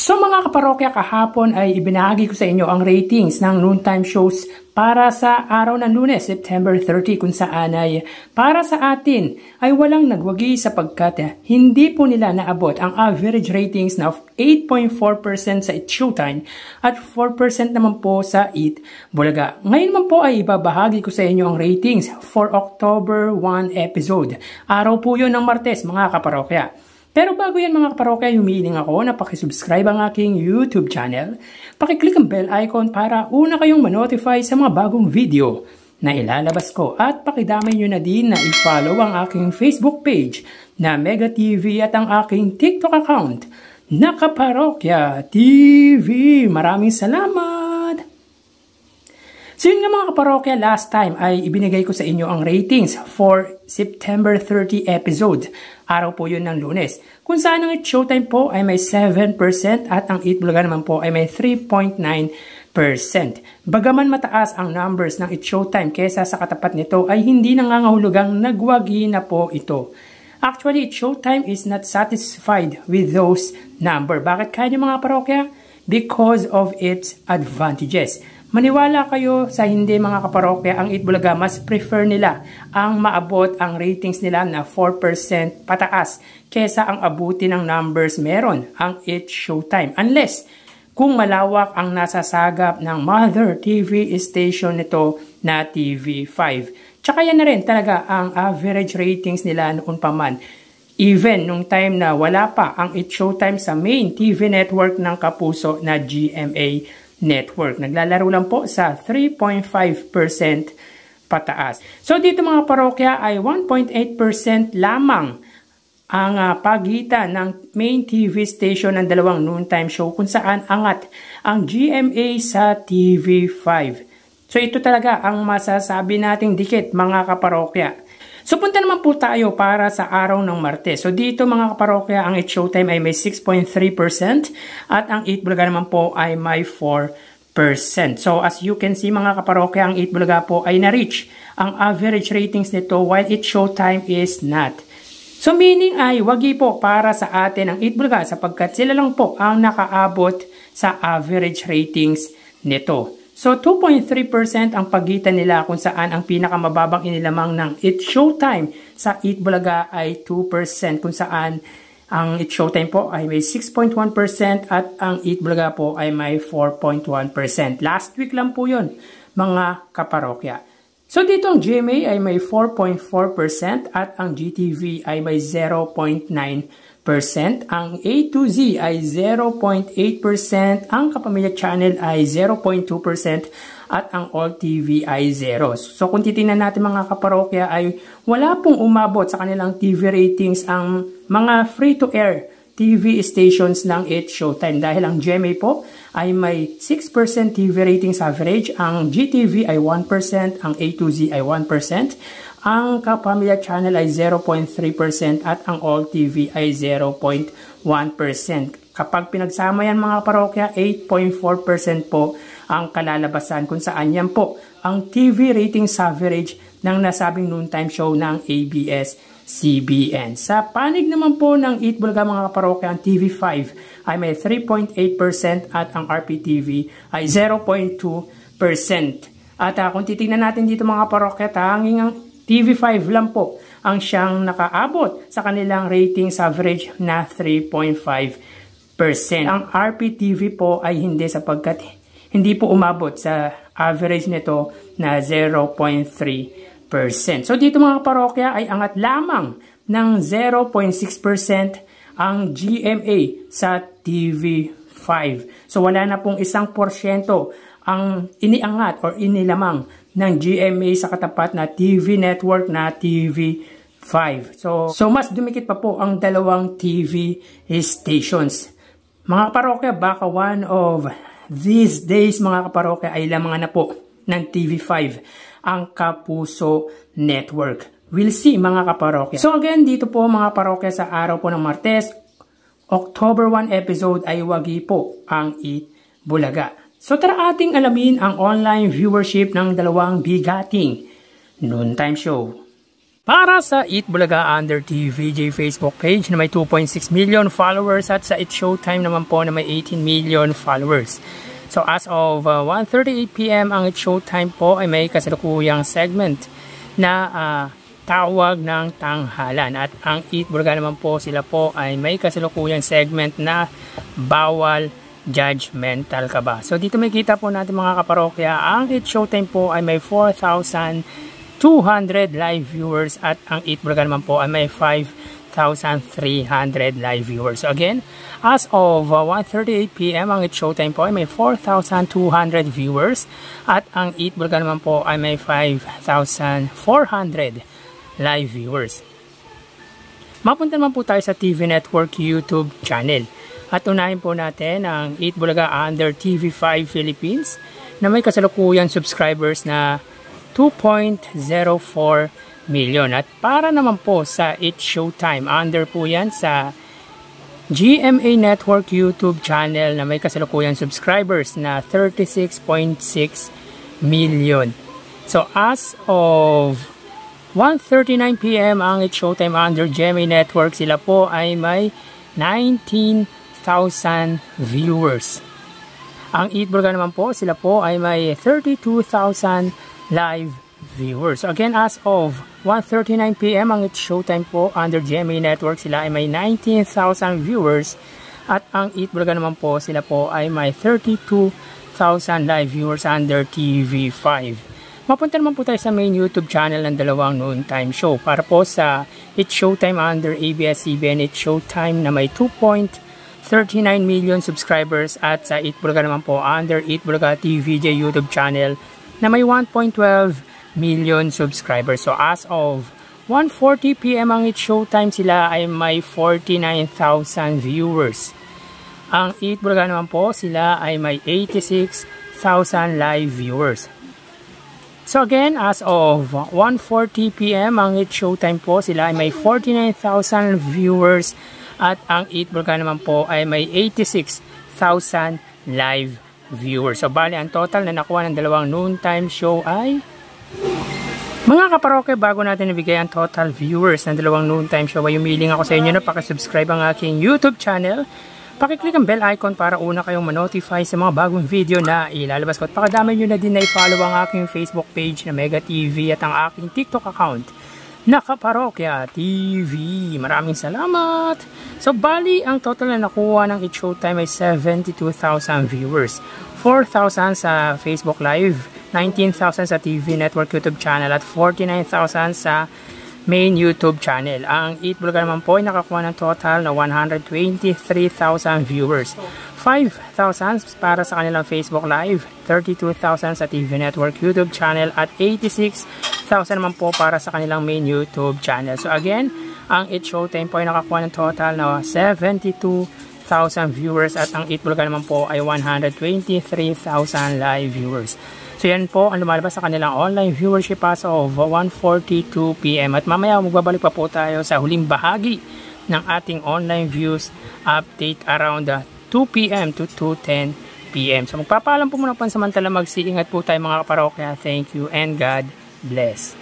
So mga kaparokya, kahapon ay ibinahagi ko sa inyo ang ratings ng noontime shows para sa araw ng Lunes, September 30, kung saan ay para sa atin ay walang nagwagi sapagkat hindi po nila naabot ang average ratings na 8.4% sa It's Showtime at 4% naman po sa Eat Bulaga. Ngayon naman po ay ibabahagi ko sa inyo ang ratings for October 1 episode. Araw po yun ng Martes, mga kaparokya. Pero bago yan mga kaparokya, humihiling ako na pakisubscribe ang aking YouTube channel. Pakiclick ang bell icon para una kayong manotify sa mga bagong video na ilalabas ko. At pakidamay nyo na din na i-follow ang aking Facebook page na Mega TV at ang aking TikTok account na Kaparokya TV. Maraming salamat! So yun nga mga kaparokya, last time ay ibinigay ko sa inyo ang ratings for September 30 episode. Araw po yun ng Lunes. Kung saan ang It's Showtime po ay may 7% at ang Eat Bulaga naman po ay may 3.9%. Bagaman mataas ang numbers ng It's Showtime kesa sa katapat nito ay hindi nangangahulugang nagwagi na po ito. Actually, It's Showtime is not satisfied with those number. Bakit kaya nyo mga parokya? Because of its advantages. Maniwala kayo sa hindi mga kaparokya, ang Eat Bulaga mas prefer nila ang maabot ang ratings nila na 4% pataas kesa ang abuti ng numbers meron ang It's Showtime. Unless kung malawak ang nasasagap ng mother TV station nito na TV5. Tsaka yan na rin talaga ang average ratings nila noon pa man. Even nung time na wala pa ang It's Showtime sa main TV network ng kapuso na GMA Network. Naglalaro lang po sa 3.5% pataas. So dito mga parokya ay 1.8% lamang ang pagitan ng main TV station ng dalawang noontime show kung saan angat ang GMA sa TV5. So ito talaga ang masasabi nating dikit mga kaparokya. So punta naman po tayo para sa araw ng Martes. So dito mga kaparokya, ang It's Showtime ay may 6.3% at ang Eat Bulaga naman po ay may 4%. So as you can see mga kaparokya, ang Eat Bulaga po ay na-reach ang average ratings nito while It's Showtime is not. So meaning ay wagi po para sa atin ang Eat Bulaga sapagkat sila lang po ang nakaabot sa average ratings nito. So 2.3% ang pagitan nila kung saan ang pinakamababang inilamang ng It's Showtime sa Eat Bulaga ay 2% kung saan ang It's Showtime po ay may 6.1% at ang Eat Bulaga po ay may 4.1%. Last week lang po yun mga kaparokya. So dito ang GMA ay may 4.4% at ang GTV ay may 0.9%. Ang A to Z ay 0.8%, ang Kapamilya Channel ay 0.2% at ang All TV ay 0. So kung titingnan natin mga kaparokya ay wala pong umabot sa kanilang TV ratings ang mga free-to-air TV stations ng It's Showtime dahil ang GMA po ay may 6% TV ratings average, ang GTV ay 1%, ang A to Z ay 1%, ang Kapamilya Channel ay 0.3% at ang All TV ay 0.1%. Kapag pinagsama yan mga parokya, 8.4% po ang kalalabasan kung saan yan po ang TV ratings average ng nasabing noontime show ng ABS-CBN. Sa panig naman po ng Eat Bulaga mga parokya, ang TV5 ay may 3.8% at ang RPTV ay 0.2%. At kung titignan natin dito mga parokya, tanging ang TV5 lang po ang siyang nakaabot sa kanilang ratings average na 3.5%. Ang RPTV po ay hindi sapagkat hindi po umabot sa average nito na 0.3%. So dito mga parokya ay angat lamang ng 0.6% ang GMA sa TV5. So wala na pong 1% ang iniangat or inilamang ng GMA sa katapat na TV network na TV5. So mas dumikit pa po ang dalawang TV stations. Mga kaparokya, baka one of these days mga kaparokya ay lamangan na po ng TV5 ang Kapuso Network. We'll see mga kaparokya. So again, dito po mga parokya sa araw po ng Martes, October 1 episode ay wagi po ang Eat Bulaga. So tara ating alamin ang online viewership ng dalawang bigating noontime show. Para sa Eat Bulaga Under TVJ Facebook page na may 2.6 million followers at sa It Showtime naman po na may 18 million followers. So as of 1:38 PM ang It Showtime po ay may kasalukuyang segment na tawag ng tanghalan. At ang Eat Bulaga naman po, sila po ay may kasalukuyang segment na bawal judgmental ka ba. So dito may kita po natin mga kaparokya, ang It Showtime po ay may 4,200 live viewers at ang Eat Bulaga naman po ay may 5,300 live viewers. So again, as of 1:38 PM ang It Showtime po ay may 4,200 viewers at ang Eat Bulaga naman po ay may 5,400 live viewers. Mapunta naman po tayo sa TV Network YouTube channel. At unahin po natin ang Eat Bulaga Under TV5 Philippines na may kasalukuyang subscribers na 2.04 million. At para naman po sa It Showtime, under po yan sa GMA Network YouTube channel na may kasalukuyang subscribers na 36.6 million. So as of 1:39 PM ang It Showtime under GMA Network, sila po ay may 19,000 viewers. Ang Eat Bulaga naman po, sila po ay may 32,000 live viewers. So again, as of 1:39 PM ang It Showtime po under GMA Network, sila ay may 19,000 viewers at ang Eat Bulaga naman po, sila po ay may 32,000 live viewers under TV5. Mapunta naman po tayo sa main YouTube channel ng dalawang noontime show para po sa It Showtime under ABS-CBN It Showtime na may 2.39 million subscribers at sa Eat Bulaga naman po under Eat Bulaga TVJ YouTube channel na may 1.12 million subscribers. So as of 1:40 PM ang It Showtime, sila ay may 49,000 viewers. Ang Eat Bulaga naman po, sila ay may 86,000 live viewers. So again, as of 1:40 PM ang It Showtime po, sila ay may 49,000 viewers at ang Eat Bulaga naman po ay may 86,000 live viewers. So bali ang total na nakuha ng dalawang noontime show ay mga kaparokya, bago natin nabigay ang total viewers ng dalawang noontime show ay humiling ako sa inyo na pakisubscribe ang aking YouTube channel. Pakiclick ang bell icon para una kayong ma-notify sa mga bagong video na ilalabas ko. At pakadamay nyo na din na i-follow ang aking Facebook page na Mega TV at ang aking TikTok account na Kaparokya TV. Maraming salamat! So bali, ang total na nakuha ng It Showtime ay 72,000 viewers. 4,000 sa Facebook Live, 19,000 sa TV Network YouTube channel at 49,000 sa main YouTube channel. Ang Eat Bulaga naman po ay nakakuha ng total na 123,000 viewers. 5,000 para sa kanilang Facebook Live, 32,000 sa TV Network YouTube channel at 86,000 naman po para sa kanilang main YouTube channel. So again, ang It Showtime po ay nakakuha ng total na 72,000 viewers at ang Eat Bulaga naman po ay 123,000 live viewers. So yan po ang lumalabas sa kanilang online viewership as of 1:42 PM. At mamaya magbabalik pa po tayo sa huling bahagi ng ating online views update around 2 PM to 2:10 PM. So magpapaalam po muna pansamantala, mag-iingat po tayo mga kaparokya. Thank you and God bless.